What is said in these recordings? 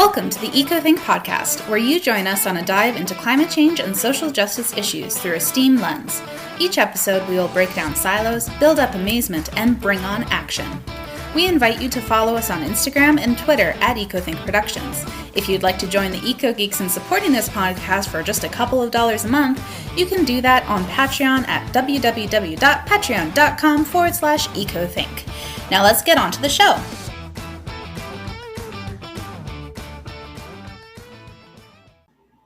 Welcome to the EcoThink podcast, where you join us on a dive into climate change and social justice issues through a STEAM lens. Each episode, we will break down silos, build up amazement, and bring on action. We invite you to follow us on Instagram and Twitter at EcoThink Productions. If you'd like to join the Eco Geeks in supporting this podcast for just a couple of dollars a month, you can do that on Patreon at www.patreon.com/EcoThink. Now let's get on to the show.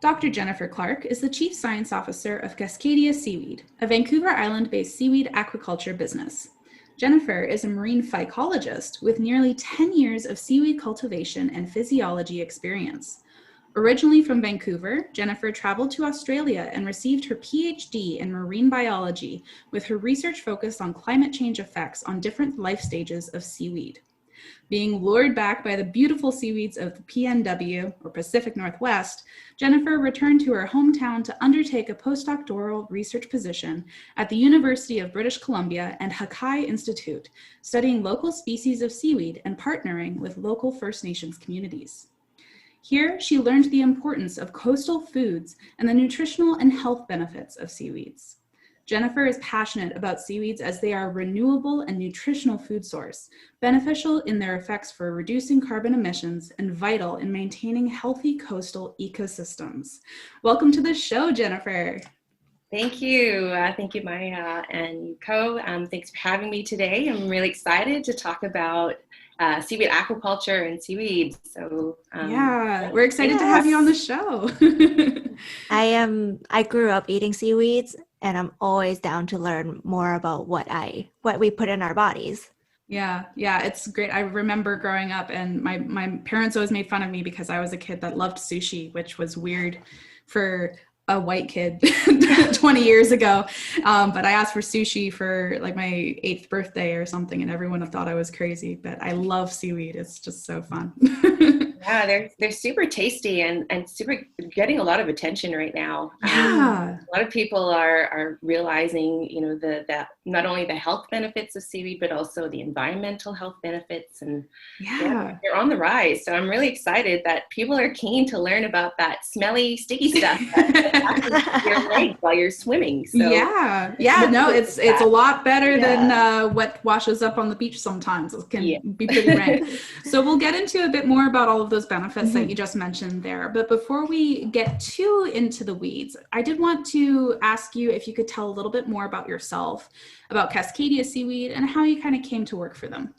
Dr. Jennifer Clark is the Chief Science Officer of Cascadia Seaweed, a Vancouver Island-based seaweed aquaculture business. Jennifer is a marine phycologist with nearly 10 years of seaweed cultivation and physiology experience. Originally from Vancouver, Jennifer traveled to Australia and received her PhD in marine biology, with her research focused on climate change effects on different life stages of seaweed. Being lured back by the beautiful seaweeds of the PNW, or Pacific Northwest, Jennifer returned to her hometown to undertake a postdoctoral research position at the University of British Columbia and Hakai Institute, studying local species of seaweed and partnering with local First Nations communities. Here, she learned the importance of coastal foods and the nutritional and health benefits of seaweeds. Jennifer is passionate about seaweeds as they are a renewable and nutritional food source, beneficial in their effects for reducing carbon emissions and vital in maintaining healthy coastal ecosystems. Welcome to the show, Jennifer. Thank you. Thank you, Maia and Yuko. Thanks for having me today. I'm really excited to talk about seaweed aquaculture and seaweeds. So we're excited to have you on the show. I grew up eating seaweeds, and I'm always down to learn more about what we put in our bodies. Yeah, it's great. I remember growing up, and my parents always made fun of me because I was a kid that loved sushi, which was weird for a white kid 20 years ago. But I asked for sushi for like my 8th birthday or something, and everyone thought I was crazy. But I love seaweed. It's just so fun. Yeah, they're super tasty and super getting a lot of attention right now. Yeah. A lot of people are realizing, that not only the health benefits of seaweed, but also the environmental health benefits, and they're on the rise. So I'm really excited that people are keen to learn about that smelly, sticky stuff that happens to your legs while you're swimming. So it's a lot better than what washes up on the beach sometimes. It can be pretty rank. So we'll get into a bit more about all of those benefits that you just mentioned there. But before we get too into the weeds, I did want to ask you if you could tell a little bit more about yourself, about Cascadia Seaweed, and how you kind of came to work for them.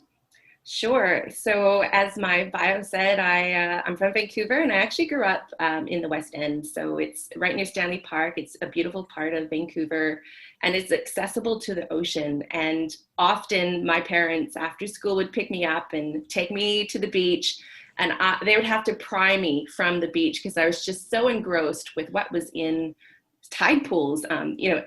Sure. So as my bio said, I'm from Vancouver, and I actually grew up in the West End. So it's right near Stanley Park. It's a beautiful part of Vancouver, and it's accessible to the ocean. And often my parents after school would pick me up and take me to the beach, and they would have to pry me from the beach because I was just so engrossed with what was in tide pools.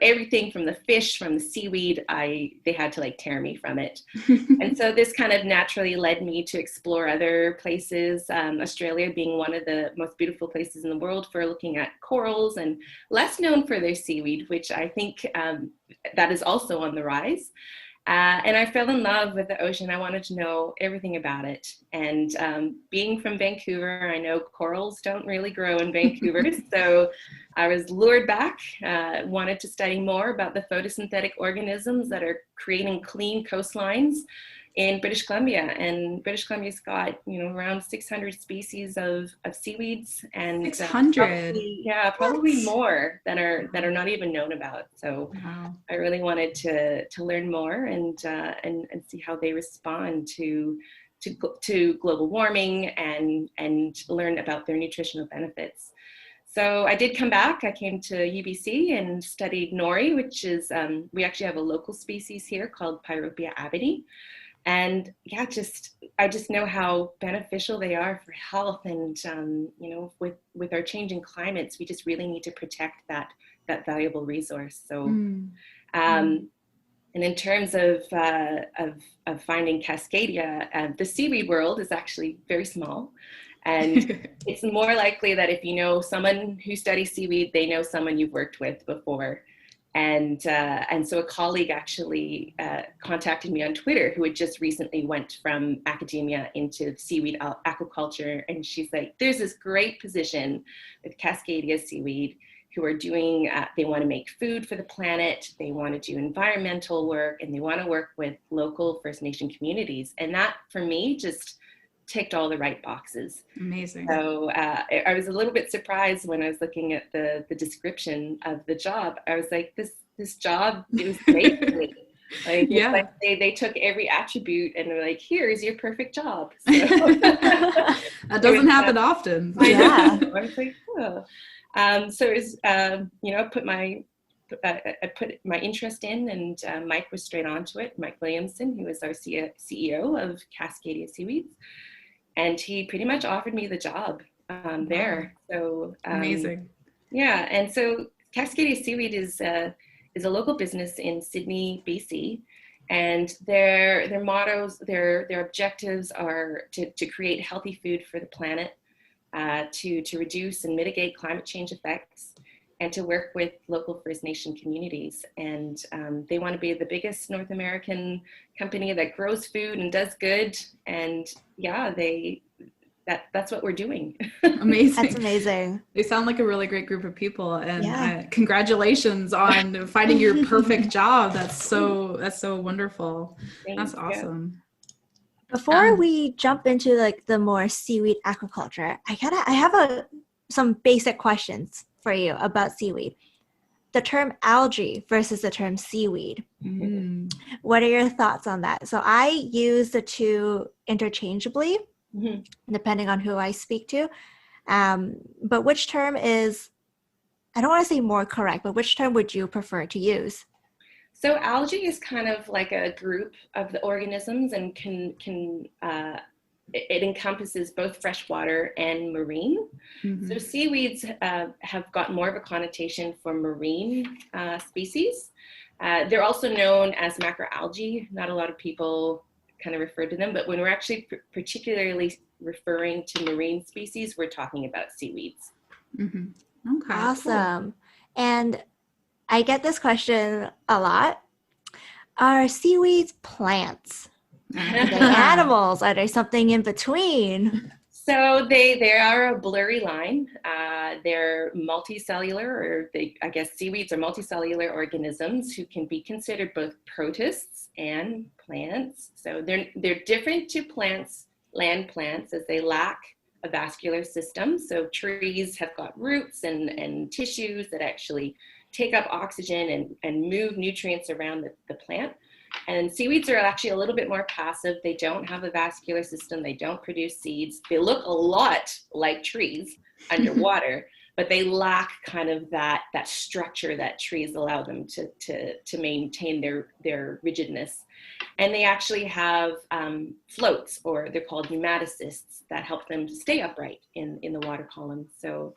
Everything from the fish, from the seaweed, they had to tear me from it. And so this kind of naturally led me to explore other places, Australia being one of the most beautiful places in the world for looking at corals, and less known for their seaweed, which I think that is also on the rise. And I fell in love with the ocean. I wanted to know everything about it. And being from Vancouver, I know corals don't really grow in Vancouver. So I was lured back, wanted to study more about the photosynthetic organisms that are creating clean coastlines in British Columbia. And British Columbia's got, around 600 species of seaweeds, and 600. Probably more that are not even known about. So wow. I really wanted to learn more and see how they respond to global warming and learn about their nutritional benefits. So I did come back. I came to UBC and studied nori, which is, we actually have a local species here called Pyropia abedi. And I just know how beneficial they are for health, and with our changing climates, we just really need to protect that valuable resource. So, and in terms of finding Cascadia, the seaweed world is actually very small, and it's more likely that if you know someone who studies seaweed, they know someone you've worked with before. And so a colleague actually contacted me on Twitter who had just recently went from academia into seaweed aquaculture. And she's like, there's this great position with Cascadia Seaweed who are doing, they want to make food for the planet, they want to do environmental work, and they want to work with local First Nation communities. And that, for me, just ticked all the right boxes. Amazing. So I was a little bit surprised when I was looking at the description of the job. I was like, this job, it was great for me. Like, yeah. It's like they took every attribute and they're like, here's your perfect job. So, that doesn't happen often. Yeah. I was like, oh. So it was, I put my interest in, and Mike was straight onto it. Mike Williamson, who was our CEO of Cascadia Seaweeds, and he pretty much offered me the job there. So amazing. Yeah, and so Cascadia Seaweed is a local business in Sydney, BC, and their mottos, their objectives are to create healthy food for the planet, to reduce and mitigate climate change effects, and to work with local First Nation communities. And they want to be the biggest North American company that grows food and does good. And yeah, that's what we're doing. Amazing. That's amazing. They sound like a really great group of people, and congratulations on finding your perfect job. That's so wonderful. Thanks. That's awesome. Before we jump into like the more seaweed aquaculture, I have some basic questions for you about seaweed. The term algae versus the term seaweed. Mm-hmm. What are your thoughts on that? So I use the two interchangeably, depending on who I speak to. But which term is, I don't want to say more correct, but which term would you prefer to use? So algae is kind of like a group of the organisms, and it encompasses both freshwater and marine. Mm-hmm. So seaweeds have got more of a connotation for marine species. They're also known as macroalgae. Not a lot of people kind of refer to them, but when we're actually particularly referring to marine species, we're talking about seaweeds. Mm-hmm. Okay. Awesome. Cool. And I get this question a lot. Are seaweeds plants? Are they animals? Are they something in between? So they are a blurry line. They're multicellular, or I guess seaweeds are multicellular organisms who can be considered both protists and plants. So they're different to plants, land plants, as they lack a vascular system. So trees have got roots and tissues that actually take up oxygen and move nutrients around the plant. And seaweeds are actually a little bit more passive. They don't have a vascular system. They don't produce seeds. They look a lot like trees underwater, but they lack kind of that structure that trees allow them to maintain their rigidness. And they actually have floats, or they're called nematocysts, that help them to stay upright in the water column. So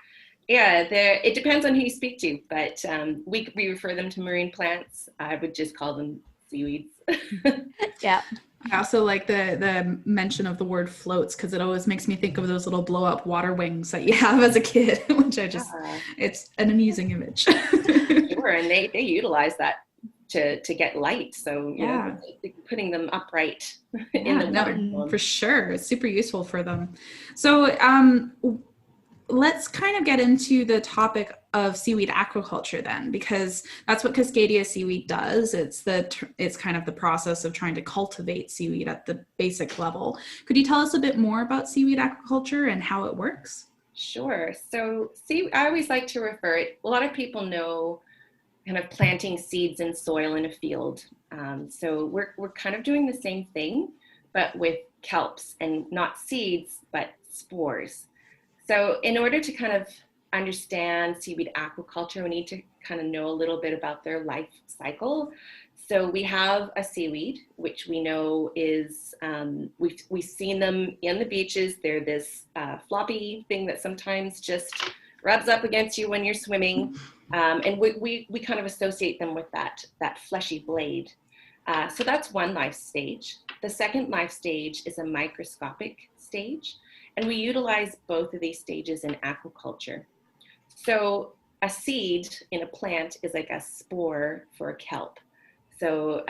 yeah, it depends on who you speak to, but we refer them to marine plants. I would just call them seaweeds. Yeah. I also like the mention of the word floats, because it always makes me think of those little blow up water wings that you have as a kid, which it's an amusing image. Sure, and they utilize that to get light. So you know, putting them upright in the water. No, for sure. It's super useful for them. So let's kind of get into the topic of seaweed aquaculture then, because that's what Cascadia Seaweed does. It's kind of the process of trying to cultivate seaweed at the basic level. Could you tell us a bit more about seaweed aquaculture and how it works? Sure. So I always like to refer it, a lot of people know kind of planting seeds in soil in a field. So we're kind of doing the same thing, but with kelps, and not seeds, but spores. So in order to kind of understand seaweed aquaculture, we need to kind of know a little bit about their life cycle. So we have a seaweed, which we know is, we've seen them in the beaches. They're this floppy thing that sometimes just rubs up against you when you're swimming. And we kind of associate them with that fleshy blade. So that's one life stage. The second life stage is a microscopic stage. And we utilize both of these stages in aquaculture. So a seed in a plant is like a spore for a kelp. So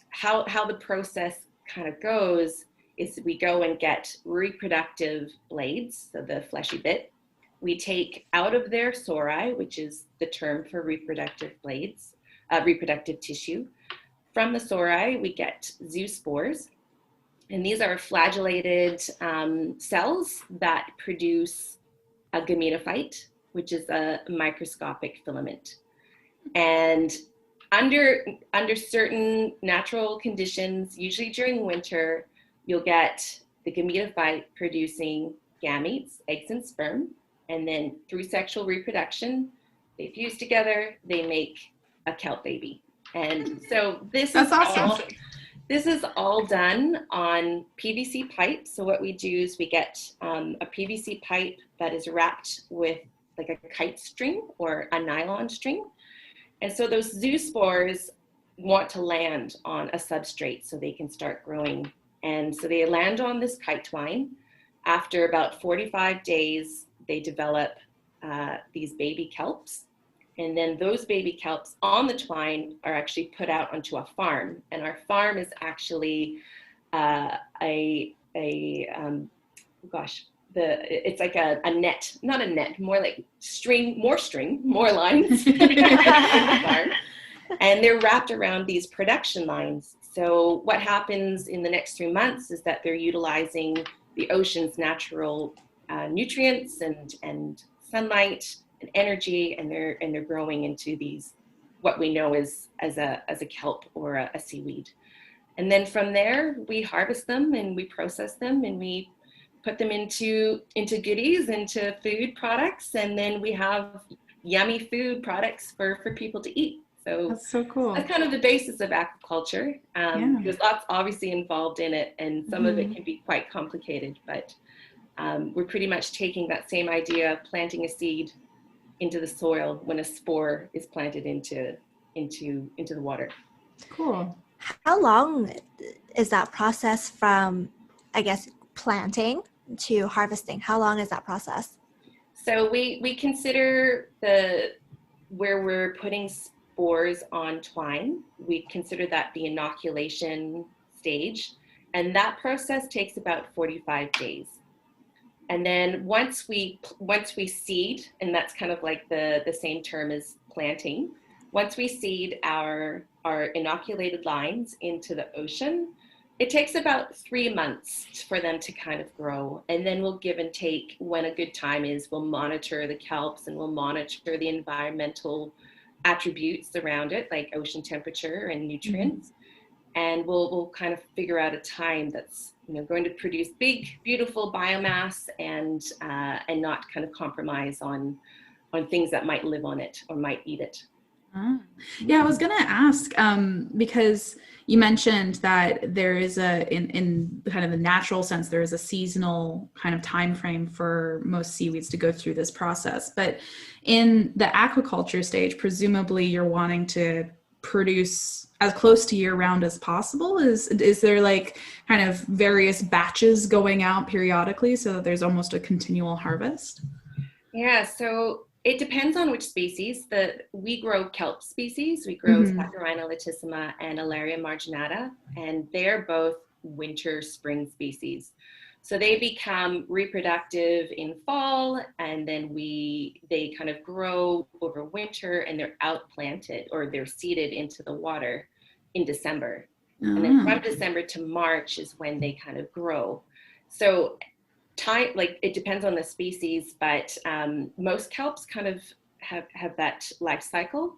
how the process kind of goes is we go and get reproductive blades, so the fleshy bit. We take out of their sori, which is the term for reproductive blades, reproductive tissue. From the sori, we get zoospores. And these are flagellated cells that produce a gametophyte, which is a microscopic filament. And under certain natural conditions, usually during winter, you'll get the gametophyte producing gametes, eggs and sperm, and then through sexual reproduction, they fuse together, they make a kelp baby. And so this is all done on PVC pipe. So what we do is we get a PVC pipe that is wrapped with like a kite string or a nylon string. And so those zoospores want to land on a substrate so they can start growing. And so they land on this kite twine. After about 45 days, they develop these baby kelps. And then those baby kelps on the twine are actually put out onto a farm. And our farm is actually it's like a net, not a net, more like more lines. And they're wrapped around these production lines. So what happens in the next 3 months is that they're utilizing the ocean's natural nutrients and sunlight and energy, and they're growing into these, what we know as a kelp or a seaweed. And then from there, we harvest them and we process them and we put them into goodies, into food products, and then we have yummy food products for people to eat. So that's so cool. That's kind of the basis of aquaculture. There's lots obviously involved in it, and some of it can be quite complicated, but we're pretty much taking that same idea, planting a seed into the soil when a spore is planted into the water. Cool. How long is that process from, I guess, planting to harvesting? How long is that process? So we consider where we're putting spores on twine, we consider that the inoculation stage, and that process takes about 45 days. And then once we seed, and that's kind of like the same term as planting, once we seed our inoculated lines into the ocean, it takes about 3 months for them to kind of grow. And then we'll give and take when a good time is. We'll monitor the kelps and we'll monitor the environmental attributes around it, like ocean temperature and nutrients. And we'll kind of figure out a time that's going to produce big, beautiful biomass and not kind of compromise on things that might live on it or might eat it. Yeah, I was going to ask, because you mentioned that there is in kind of the natural sense, there is a seasonal kind of time frame for most seaweeds to go through this process. But in the aquaculture stage, presumably you're wanting to produce as close to year round as possible. Is there like kind of various batches going out periodically so that there's almost a continual harvest? Yeah, so it depends on which species. We grow kelp species. We grow Saccharina latissima and Alaria marginata, and they're both winter spring species. So they become reproductive in fall, and then they kind of grow over winter, and they're outplanted or they're seeded into the water in December. And then from December to March is when they kind of grow. So it depends on the species, but most kelps kind of have that life cycle.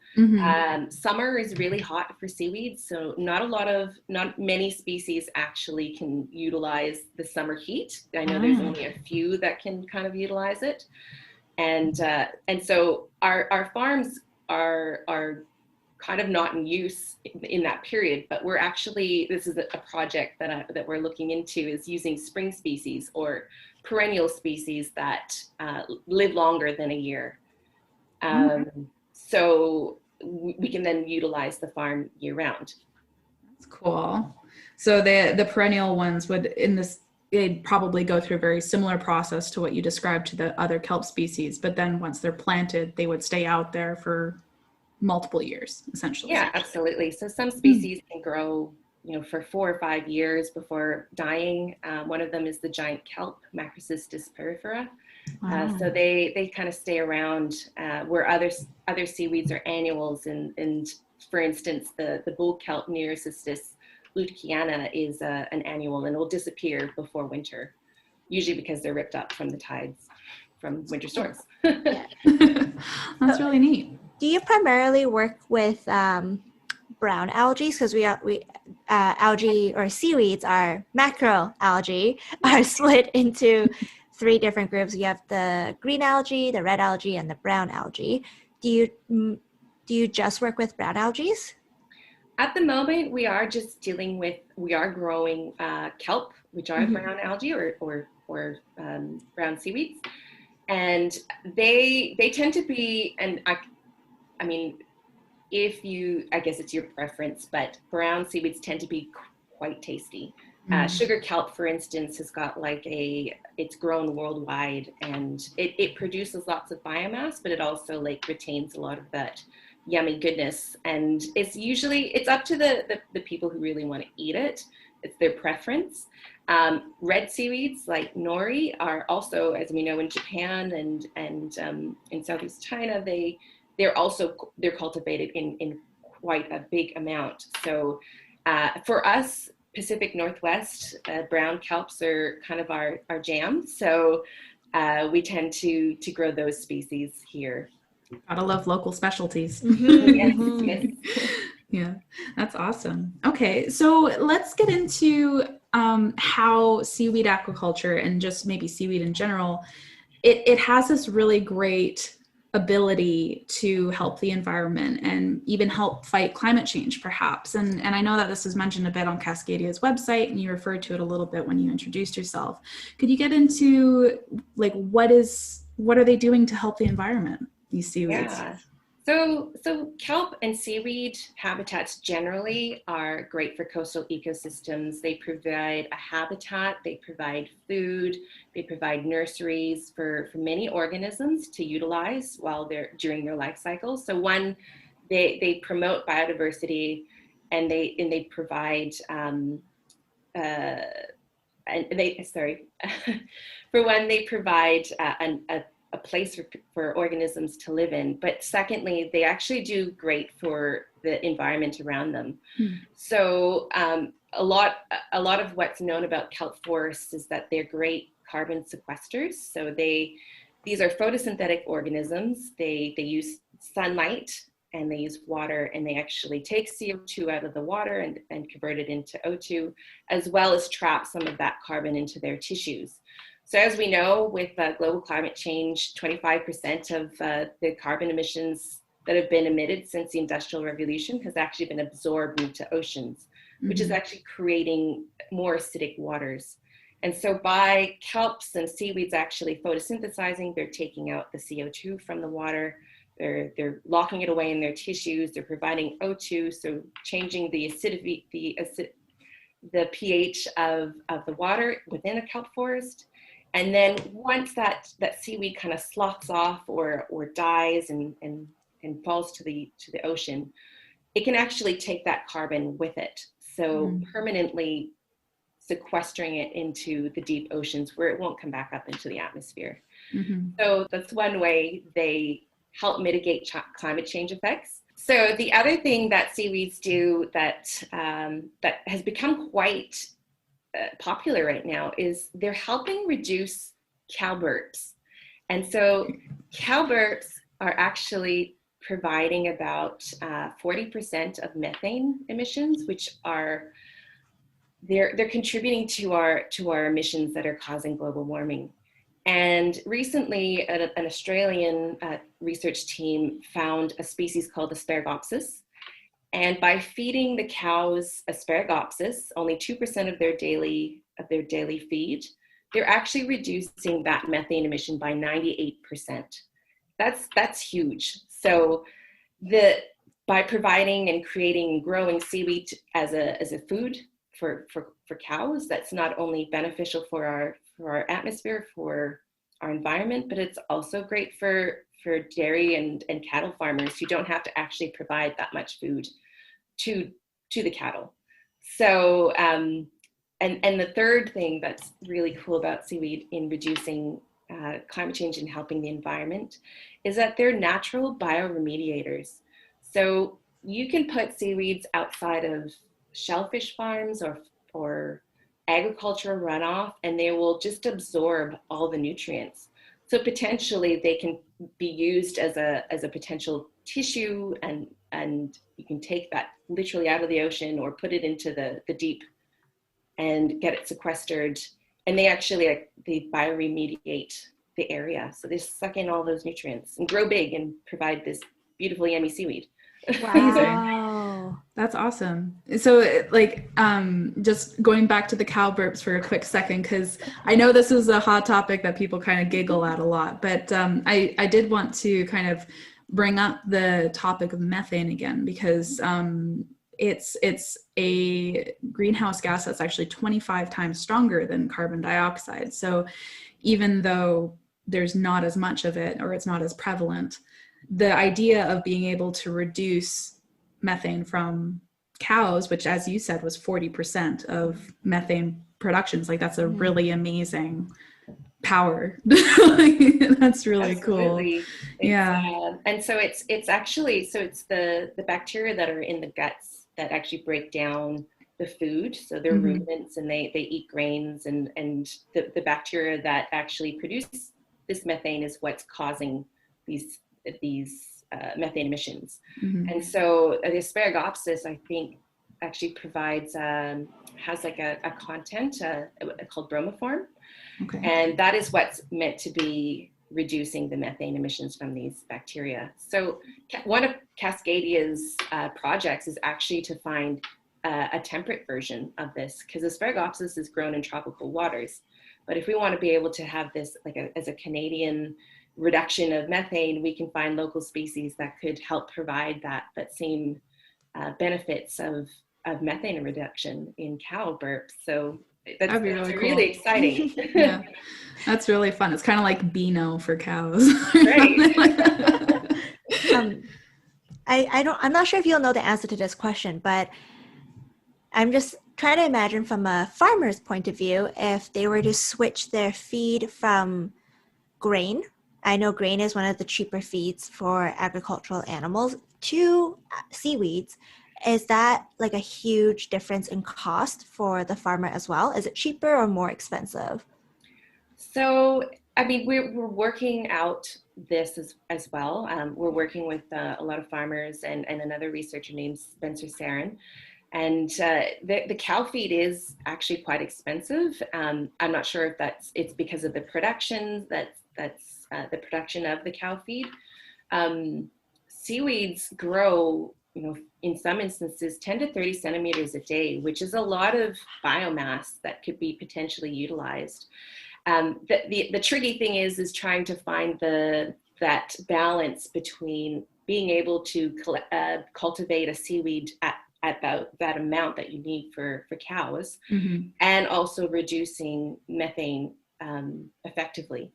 Summer is really hot for seaweeds, so not many species actually can utilize the summer heat. I know there's only a few that can kind of utilize it, and so our farms are kind of not in use in that period, but this is a project that we're looking into, is using spring species or perennial species that live longer than a year. So we can then utilize the farm year round. That's cool. So the perennial ones would, in this they'd probably go through a very similar process to what you described to the other kelp species. But then once they're planted, they would stay out there for multiple years, essentially. Yeah, absolutely. So some species can grow, for 4 or 5 years before dying. One of them is the giant kelp, Macrocystis perifera. Wow. So they kind of stay around where other seaweeds are annuals. And for instance, the bull kelp Neurocystis luteciana is an annual, and will disappear before winter, usually because they're ripped up from the tides from winter storms. That's really neat. Do you primarily work with brown algae? Because algae or seaweeds are macroalgae are split into 3 different groups. You have the green algae, the red algae, and the brown algae. Do you just work with brown algae? At the moment, we are growing kelp, which are brown algae or brown seaweeds, and they tend to be, and I mean, I guess it's your preference, but brown seaweeds tend to be quite tasty. Sugar kelp, for instance, has got it's grown worldwide, and it produces lots of biomass, but it also retains a lot of that yummy goodness. And it's up to the people who really want to eat it. It's their preference. Red seaweeds like nori are also, as we know, in Japan and in Southeast China, they're cultivated in quite a big amount. So for us, Pacific Northwest, brown kelps are kind of our jam. So we tend to grow those species here. Gotta love local specialties. Yes. Yeah, that's awesome. Okay, so let's get into how seaweed aquaculture, and just maybe seaweed in general, it has this really great ability to help the environment and even help fight climate change, perhaps. And I know that this is mentioned a bit on Cascadia's website, and you referred to it a little bit when you introduced yourself. Could you get into what are they doing to help the environment, these seaweeds? Yeah. So kelp and seaweed habitats generally are great for coastal ecosystems. They provide a habitat, they provide food, they provide nurseries for many organisms to utilize during their life cycle. So one, they promote biodiversity, and they provide for one, they provide a place for organisms to live in. But secondly, they actually do great for the environment around them. So a lot of what's known about kelp forests is that they're great carbon sequesters. So these are photosynthetic organisms. They use sunlight, and they use water, and they actually take CO2 out of the water and convert it into O2, as well as trap some of that carbon into their tissues. So as we know, with global climate change, 25% of the carbon emissions that have been emitted since the Industrial Revolution has actually been absorbed into oceans, which is actually creating more acidic waters. And so by kelps and seaweeds actually photosynthesizing, they're taking out the CO2 from the water, they're locking it away in their tissues, they're providing O2, so changing the acidity, the pH of the water within a kelp forest. And then once that seaweed kind of slots off or dies and falls to the ocean, it can actually take that carbon with it. So permanently sequestering it into the deep oceans where it won't come back up into the atmosphere. So that's one way they help mitigate climate change effects. So the other thing that seaweeds do that has become quite popular right now is they're helping reduce cow burps. And so cow burps are actually providing about 40% of methane emissions, which are they're contributing to our emissions that are causing global warming. And recently, an Australian research team found a species called Asparagopsis. And by feeding the cows Asparagopsis, only 2% of their daily feed, they're actually reducing that methane emission by 98%. That's huge. So by providing and creating and growing seaweed as a food for cows. That's not only beneficial for our atmosphere, for our environment, but it's also great for dairy and cattle farmers who don't have to actually provide that much food to the cattle. So and the third thing that's really cool about seaweed in reducing climate change and helping the environment is that they're natural bioremediators. So you can put seaweeds outside of shellfish farms or agricultural runoff, and they will just absorb all the nutrients. So potentially they can be used as a potential tissue, and you can take that literally out of the ocean or put it into the deep and get it sequestered. And they actually they bioremediate the area. So they suck in all those nutrients and grow big and provide this beautiful, yummy seaweed. Wow. That's awesome. So like, just going back to the cow burps for a quick second, because I know this is a hot topic that people kind of giggle at a lot, but I did want to kind of bring up the topic of methane again, because it's a greenhouse gas that's actually 25 times stronger than carbon dioxide. So even though there's not as much of it, or it's not as prevalent, the idea of being able to reduce methane from cows, which, as you said, was 40% of methane productions, like that's a really amazing power. That's really Absolutely. cool. Yeah. And so it's actually, so it's the bacteria that are in the guts that actually break down the food. So they're ruminants, and they eat grains, and the bacteria that actually produce this methane is what's causing these methane emissions. And so the Asparagopsis, I think, actually provides has like a content called bromoform. Okay. And that is what's meant to be reducing the methane emissions from these bacteria. So one of Cascadia's projects is actually to find a temperate version of this, because Asparagopsis is grown in tropical waters. But if we want to be able to have this as a Canadian reduction of methane, we can find local species that could help provide that same benefits of methane reduction in cow burps. So that's really cool. Exciting. Yeah, that's really fun. It's kind of like Beano for cows. Right. I'm not sure if you'll know the answer to this question, but I'm just trying to imagine from a farmer's point of view, if they were to switch their feed from grain, I know grain is one of the cheaper feeds for agricultural animals, to seaweeds. Is that like a huge difference in cost for the farmer as well? Is it cheaper or more expensive? So, I mean, we're working out this as well. We're working with a lot of farmers and another researcher named Spencer Sarin. And the cow feed is actually quite expensive. I'm not sure if it's because of the production that's the production of the cow feed. Seaweeds grow, in some instances 10 to 30 centimeters a day, which is a lot of biomass that could be potentially utilized. The tricky thing is trying to find that balance between being able to cultivate a seaweed at about that amount that you need for cows, and also reducing methane effectively.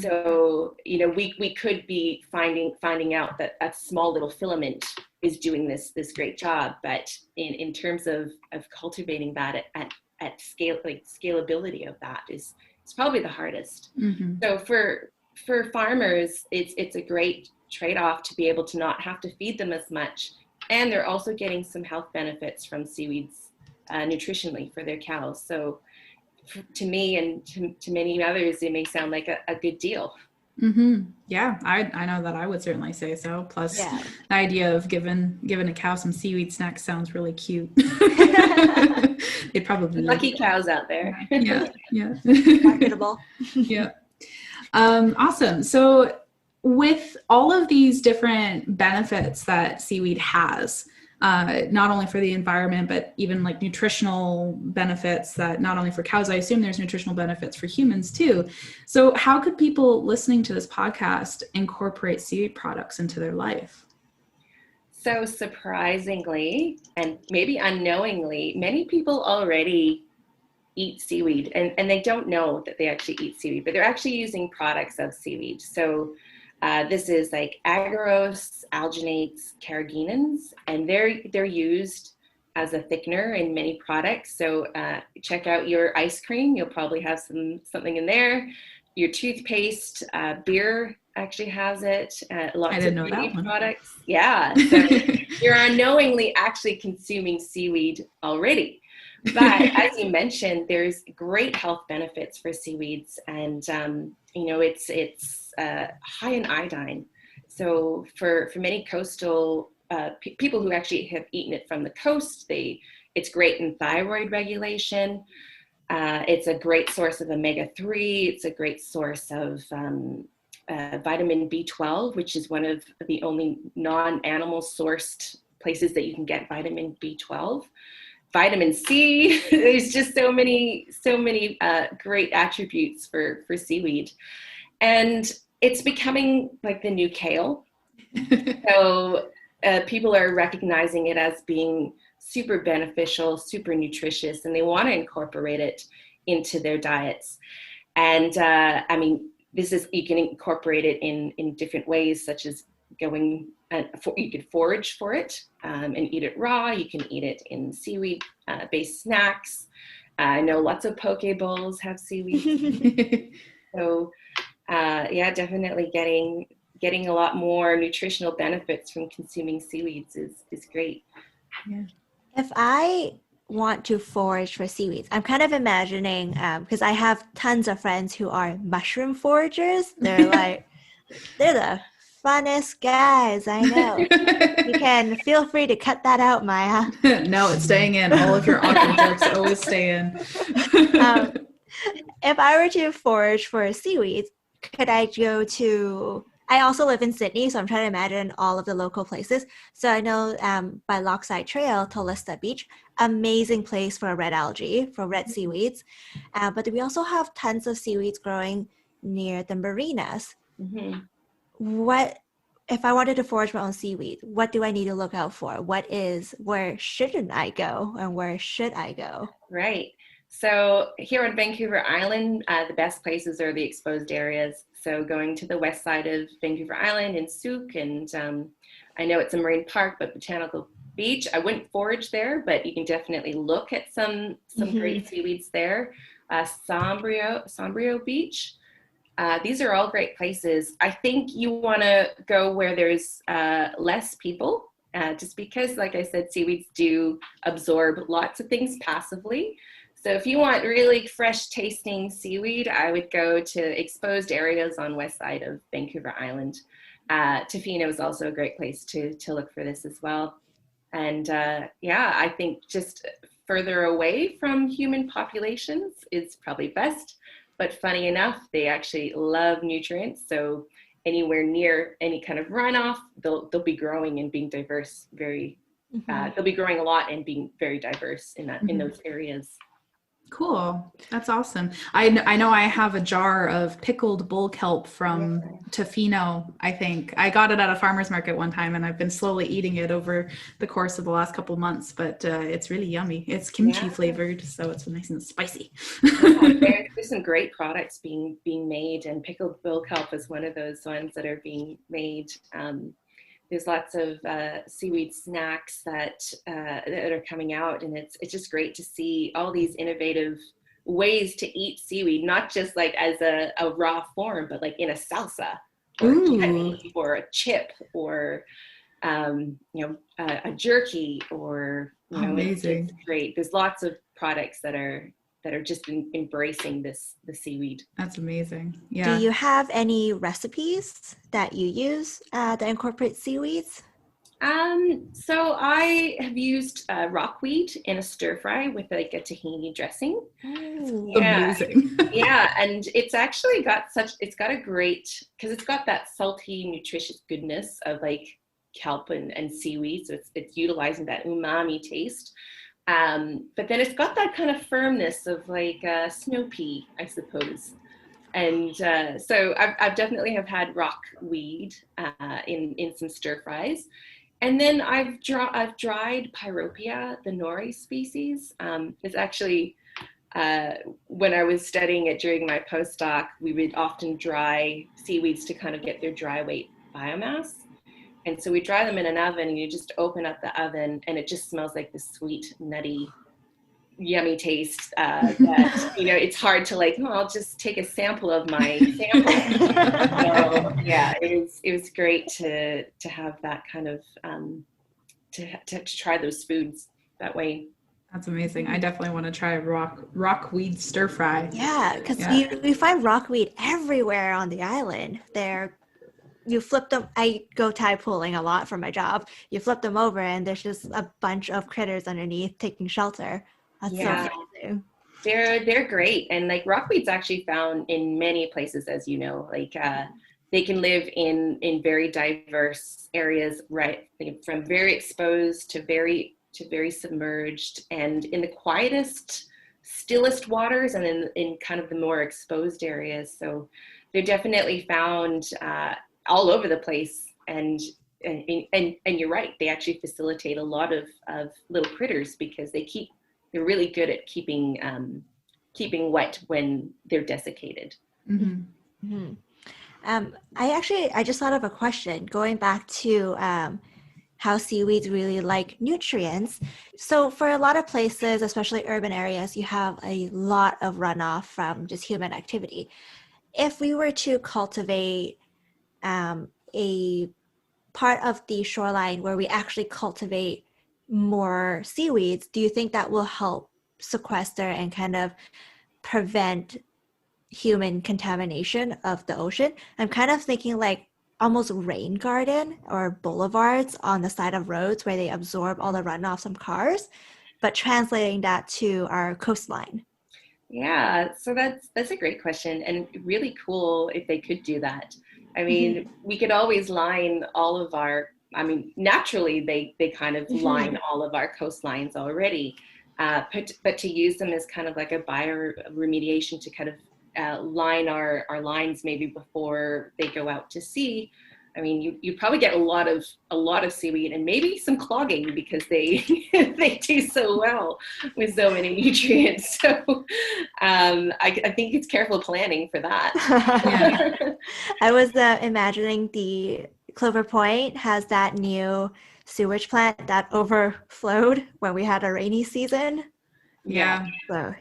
So, we could be finding out that a small little filament is doing this great job, but in terms of cultivating that at scale, like scalability of that is probably the hardest. So for farmers, it's a great trade-off to be able to not have to feed them as much, and they're also getting some health benefits from seaweeds nutritionally for their cows. So to me and to many others, it may sound like a good deal. Yeah, I know that I would certainly say so. Plus, the idea of giving a cow some seaweed snacks sounds really cute. They'd probably lucky cows out there. Yeah. Marketable. Yeah. Awesome. So with all of these different benefits that seaweed has, not only for the environment, but even like nutritional benefits that not only for cows, I assume there's nutritional benefits for humans too. So how could people listening to this podcast incorporate seaweed products into their life? So surprisingly, and maybe unknowingly, many people already eat seaweed, and they don't know that they actually eat seaweed, but they're actually using products of seaweed. So this is like agarose, alginates, carrageenans, and they're used as a thickener in many products. So check out your ice cream. You'll probably have something in there. Your toothpaste, beer actually has it. Lots of beauty products. Yeah. So you're unknowingly actually consuming seaweed already. But as you mentioned, there's great health benefits for seaweeds, and it's high in iodine. So for many coastal people who actually have eaten it from the coast, it's great in thyroid regulation. It's a great source of omega-3. It's a great source of vitamin B12, which is one of the only non-animal sourced places that you can get vitamin B12. Vitamin C. There's just so many great attributes for seaweed, and it's becoming like the new kale. So people are recognizing it as being super beneficial, super nutritious, and they want to incorporate it into their diets. And I mean, you can incorporate it in different ways, such as you could forage for it and eat it raw. You can eat it in seaweed-based snacks. I know lots of poke bowls have seaweed. So definitely getting a lot more nutritional benefits from consuming seaweeds is great. Yeah. If I want to forage for seaweeds, I'm kind of imagining, because I have tons of friends who are mushroom foragers. They're the funnest guys I know. You can feel free to cut that out, Maya. No, it's staying in. All of your awkward jokes always stay in. If I were to forage for seaweeds, could I go to... I also live in Sydney, so I'm trying to imagine all of the local places. So I know by Lochside Trail, Tolista Beach, amazing place for red algae, for red seaweeds. But we also have tons of seaweeds growing near the marinas. Mm-hmm. What, if I wanted to forage my own seaweed, what do I need to look out for? Where shouldn't I go, and where should I go? Right. So here on Vancouver Island, the best places are the exposed areas. So going to the west side of Vancouver Island in Souk, and I know it's a marine park, but Botanical Beach, I wouldn't forage there, but you can definitely look at some great seaweeds there. Sombrio Beach. These are all great places. I think you want to go where there's less people, just because, like I said, seaweeds do absorb lots of things passively. So if you want really fresh tasting seaweed, I would go to exposed areas on west side of Vancouver Island. Tofino is also a great place to look for this as well. And I think just further away from human populations is probably best. But funny enough, they actually love nutrients. So anywhere near any kind of runoff, they'll be growing and being diverse. They'll be growing a lot and being very diverse in those areas. Cool. That's awesome. I know I have a jar of pickled bull kelp from Tofino, I think. I got it at a farmer's market one time, and I've been slowly eating it over the course of the last couple months, but it's really yummy. It's kimchi flavored, so it's nice and spicy. There's some great products being made, and pickled bull kelp is one of those ones that are being made. There's lots of seaweed snacks that are coming out, and it's just great to see all these innovative ways to eat seaweed, not just like as a raw form, but like in a salsa or a chutney or a chip or a jerky or amazing. It's great. There's lots of products that are just embracing the seaweed. That's amazing. Yeah. Do you have any recipes that you use that incorporate seaweeds? So I have used rockweed in a stir fry with like a tahini dressing. Amazing. Yeah, and it's actually got a great, because it's got that salty, nutritious goodness of like kelp and seaweed. So it's utilizing that umami taste. But then it's got that kind of firmness of like snow pea, I suppose. And so I've definitely have had rockweed in some stir fries. And then I've dried Pyropia, the nori species. It's actually, when I was studying it during my postdoc, we would often dry seaweeds to kind of get their dry weight biomass. And so we dry them in an oven, and you just open up the oven, and it just smells like this sweet, nutty, yummy taste that, it's hard to like, I'll just take a sample of my sample. So yeah, it was great to have that kind of, to try those foods that way. That's amazing. I definitely want to try rockweed stir fry. Yeah, because we find rockweed everywhere on the island. You flip them. I go tide pooling a lot for my job. You flip them over, and there's just a bunch of critters underneath taking shelter. That's so amazing. They're great, and like rockweed's actually found in many places, as you know. Like they can live in very diverse areas, right? From very exposed to very submerged, and in the quietest, stillest waters, and in kind of the more exposed areas. So they're definitely found all over the place, and you're right, they actually facilitate a lot of little critters because they're really good at keeping wet when they're desiccated. Mm-hmm. Mm-hmm. I just thought of a question going back to how seaweeds really like nutrients. So for a lot of places, especially urban areas, you have a lot of runoff from just human activity. If we were to cultivate a part of the shoreline where we actually cultivate more seaweeds, do you think that will help sequester and kind of prevent human contamination of the ocean? I'm kind of thinking like almost rain garden or boulevards on the side of roads where they absorb all the runoff from cars, but translating that to our coastline. Yeah, so that's a great question, and really cool if they could do that. I mean, we could always line all of naturally they kind of line all of our coastlines already, but to use them as kind of like a bioremediation to kind of line our lines maybe before they go out to sea. I mean, you probably get a lot of seaweed, and maybe some clogging because they they do so well with so many nutrients. So I think it's careful planning for that. I was imagining the Clover Point has that new sewage plant that overflowed when we had a rainy season. Yeah. So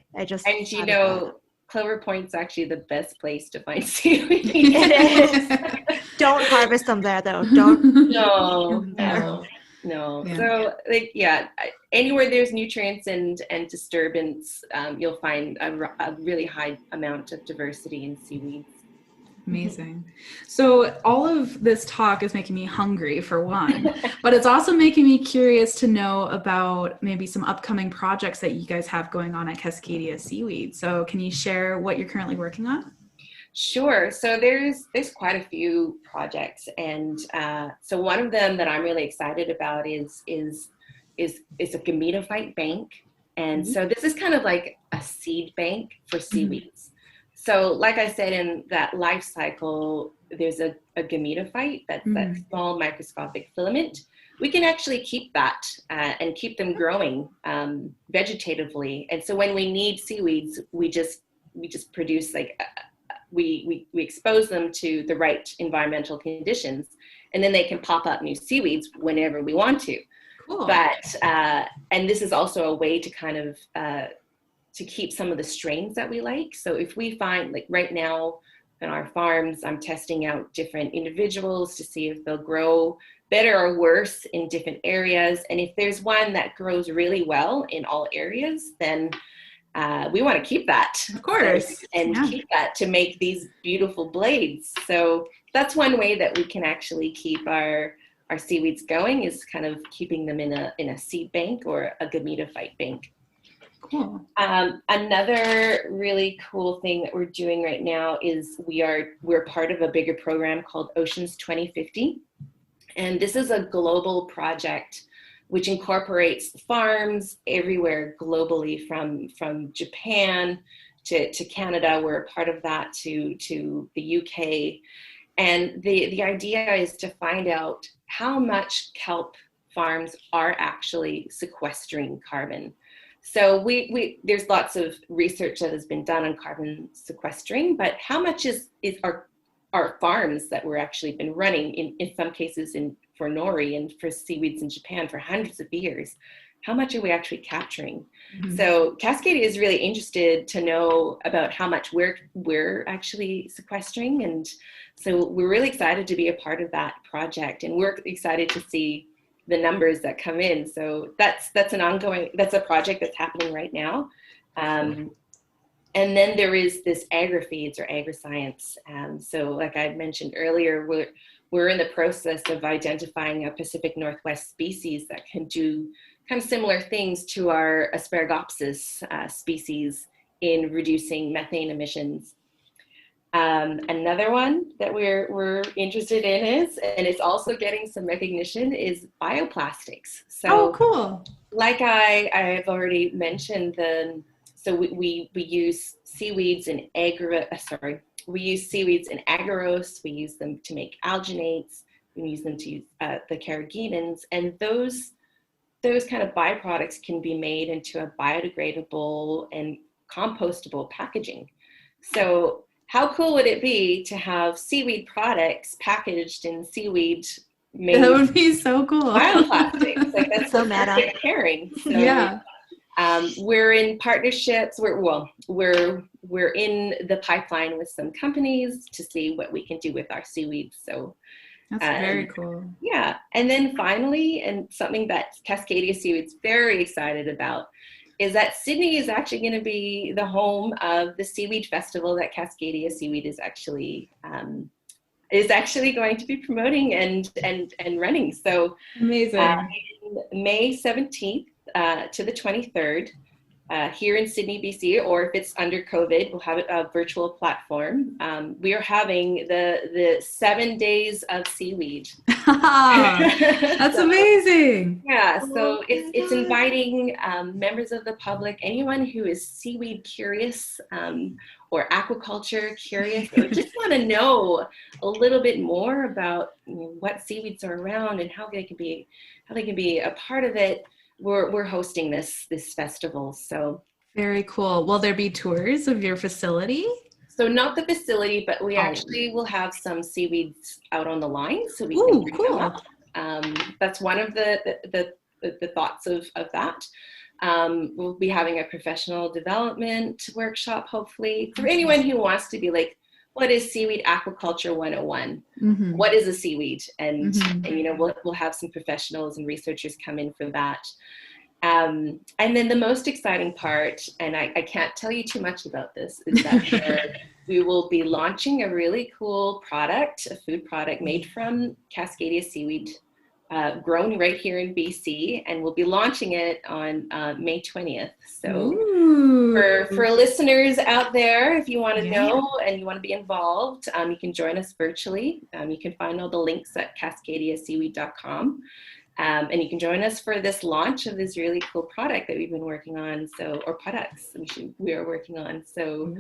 Clover Point's actually the best place to find seaweed. It is. Don't harvest them there, though. Don't. No. Yeah. So, anywhere there's nutrients and disturbance, you'll find a really high amount of diversity in seaweeds. Amazing. So all of this talk is making me hungry for one, but it's also making me curious to know about maybe some upcoming projects that you guys have going on at Cascadia Seaweed. So can you share what you're currently working on? Sure. So there's quite a few projects, and so one of them that I'm really excited about is a gametophyte bank, and so this is kind of like a seed bank for seaweeds. So like I said, in that life cycle, there's a gametophyte, that small microscopic filament. We can actually keep that and keep them growing vegetatively. And so when we need seaweeds, we just produce we expose them to the right environmental conditions, and then they can pop up new seaweeds whenever we want to. Cool. But and this is also a way to kind of to keep some of the strains that we like. So if we find, like right now on our farms, I'm testing out different individuals to see if they'll grow better or worse in different areas. And if there's one that grows really well in all areas, then we want to keep that. Of course. And keep that to make these beautiful blades. So that's one way that we can actually keep our seaweeds going, is kind of keeping them in a seed bank or a gametophyte bank. Cool. Another really cool thing that we're doing right now is we're part of a bigger program called Oceans 2050. And this is a global project which incorporates farms everywhere globally, from Japan to Canada. We're a part of that, to the UK. And the idea is to find out how much kelp farms are actually sequestering carbon. So there's lots of research that has been done on carbon sequestering, but how much is our farms that we're actually been running in some cases for nori and for seaweeds in Japan for hundreds of years, how much are we actually capturing? Mm-hmm. So Cascadia is really interested to know about how much we're actually sequestering. And so we're really excited to be a part of that project, and we're excited to see the numbers that come in. So that's a project that's happening right now. And then there is this agri-feeds or agri-science. So like I mentioned earlier, we're in the process of identifying a Pacific Northwest species that can do kind of similar things to our Asparagopsis species in reducing methane emissions. Another one that we're interested in is, and it's also getting some recognition, is bioplastics. So, cool. Like I've already mentioned, so we use seaweeds in we use seaweeds in agarose. We use them to make alginates. We use them to use the carrageenans, and those kind of byproducts can be made into a biodegradable and compostable packaging. So how cool would it be to have seaweed products packaged in seaweed made? That would be so cool. Bioplastics, like that's so meta. Pairing. So, yeah. We're in partnerships. We're in the pipeline with some companies to see what we can do with our seaweeds. So that's very cool. Yeah, and then finally, and something that Cascadia Seaweed's very excited about, is that Sydney is actually going to be the home of the Seaweed Festival that Cascadia Seaweed is actually going to be promoting and running. So amazing. May 17th to the 23rd here in Sydney, BC, or if it's under COVID, we'll have a virtual platform. We are having the 7 days of seaweed. That's amazing. Yeah, so it's inviting members of the public, anyone who is seaweed curious or aquaculture curious, or just want to know a little bit more about what seaweeds are around and how they can be a part of it. We're hosting this festival. So very cool. Will there be tours of your facility? So not the facility, but we actually will have some seaweeds out on the line, so we can bring them up. That's one of the thoughts of that. We'll be having a professional development workshop, hopefully, for anyone who wants to be like, what is seaweed aquaculture 101? Mm-hmm. What is a seaweed? And, and we'll have some professionals and researchers come in for that. And then the most exciting part, and I can't tell you too much about this, is that we will be launching a really cool product, a food product made from Cascadia Seaweed, grown right here in BC, and we'll be launching it on May 20th. So for listeners out there, if you want to know and you want to be involved, you can join us virtually. You can find all the links at cascadiaseaweed.com. And you can join us for this launch of this really cool product that we've been working on. Or products we are working on. So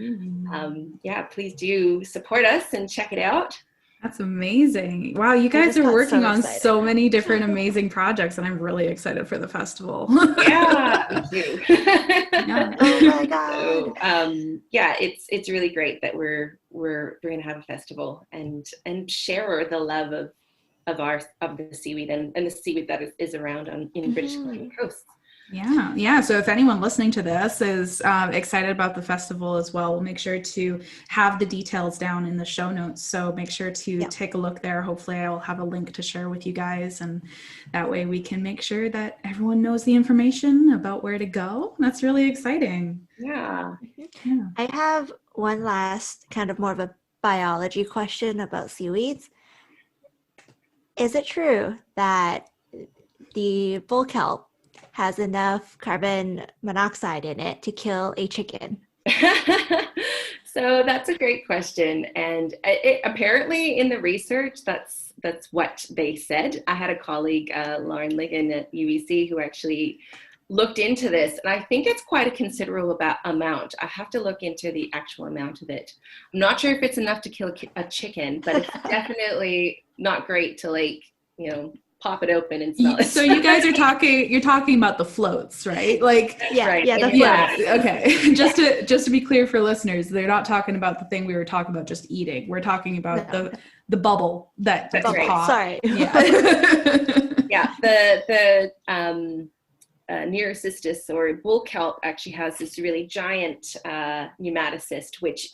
please do support us and check it out. That's amazing. Wow, you guys are working on so many different amazing projects, and I'm really excited for the festival. Yeah, me too. Yeah. Oh my God. So, it's really great that we're going to have a festival and share the love of the seaweed and the seaweed that is around in British Columbia coast. Yeah. So if anyone listening to this is excited about the festival as well, we'll make sure to have the details down in the show notes. So make sure to take a look there. Hopefully I will have a link to share with you guys, and that way we can make sure that everyone knows the information about where to go. That's really exciting. Yeah. I have one last kind of more of a biology question about seaweeds. Is it true that the bull kelp has enough carbon monoxide in it to kill a chicken? So that's a great question. And apparently in the research, that's what they said. I had a colleague, Lauren Ligon at UBC, who actually looked into this. And I think it's quite a considerable amount. I have to look into the actual amount of it. I'm not sure if it's enough to kill a chicken, but it's definitely not great to pop it open and smell it. So you guys you're talking about the floats, right? Like, Yeah, right. yeah, the floats. yeah, okay. Just to be clear for listeners, they're not talking about the thing we were talking about just eating. We're talking about the bubble that That's you right. pop. Sorry. Yeah. Yeah, the Neurocystis or bull kelp actually has this really giant pneumaticist, which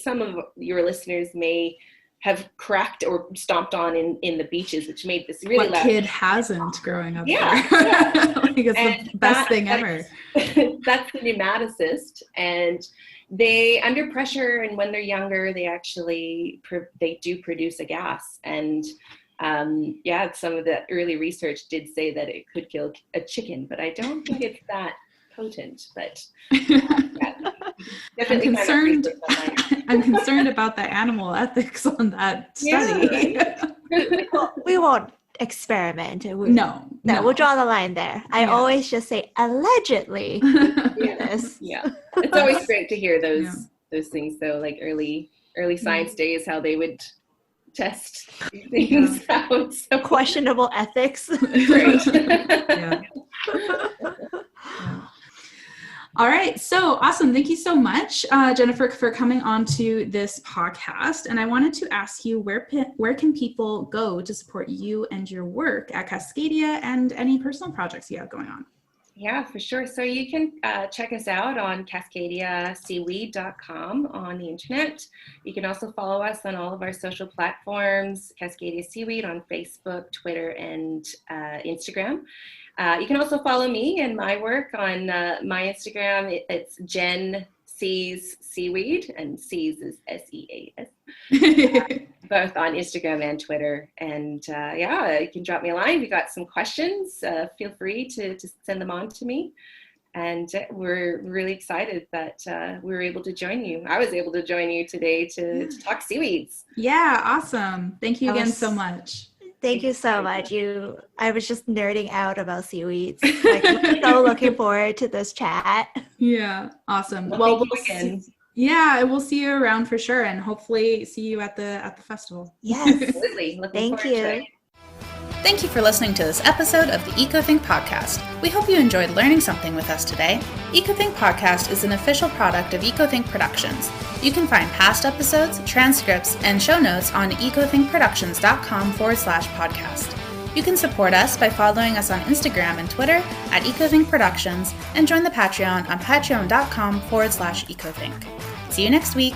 some of your listeners may have cracked or stomped on in the beaches, which made this really what kid hasn't growing up there? Like, it's the best thing ever. That's the pneumaticist, and they, under pressure and when they're younger, they do produce a gas. And some of the early research did say that it could kill a chicken, but I don't think it's that potent. But I'm concerned about the animal ethics on that study. Yeah. We won't experiment. No, we'll draw the line there. I always just say allegedly. Yes. Yeah, it's always great to hear those things though, like early science days, how they would test things out. So questionable ethics. Great. Yeah. All right. So awesome. Thank you so much, Jennifer, for coming on to this podcast. And I wanted to ask you, where can people go to support you and your work at Cascadia and any personal projects you have going on? Yeah, for sure. So you can check us out on cascadiaseaweed.com on the internet. You can also follow us on all of our social platforms, Cascadia Seaweed on Facebook, Twitter, and Instagram. You can also follow me and my work on my Instagram. It's Jen Sees Seaweed, and Sees is S-E-A-S. Both on Instagram and Twitter. And you can drop me a line. If you got some questions, feel free to send them on to me. And we're really excited that we were able to join you. I was able to join you today to talk seaweeds. Yeah, awesome. Thank you again so much. Thank you so much. I was just nerding out about seaweeds. Like, so looking forward to this chat. Yeah, awesome. Well, we'll see you around for sure, and hopefully see you at the festival. Yes, absolutely. Thank you. Thank you for listening to this episode of the EcoThink podcast. We hope you enjoyed learning something with us today. EcoThink podcast is an official product of EcoThink Productions. You can find past episodes, transcripts, and show notes on ecothinkproductions.com/podcast. You can support us by following us on Instagram and Twitter at EcoThink Productions, and join the Patreon on patreon.com/EcoThink. See you next week.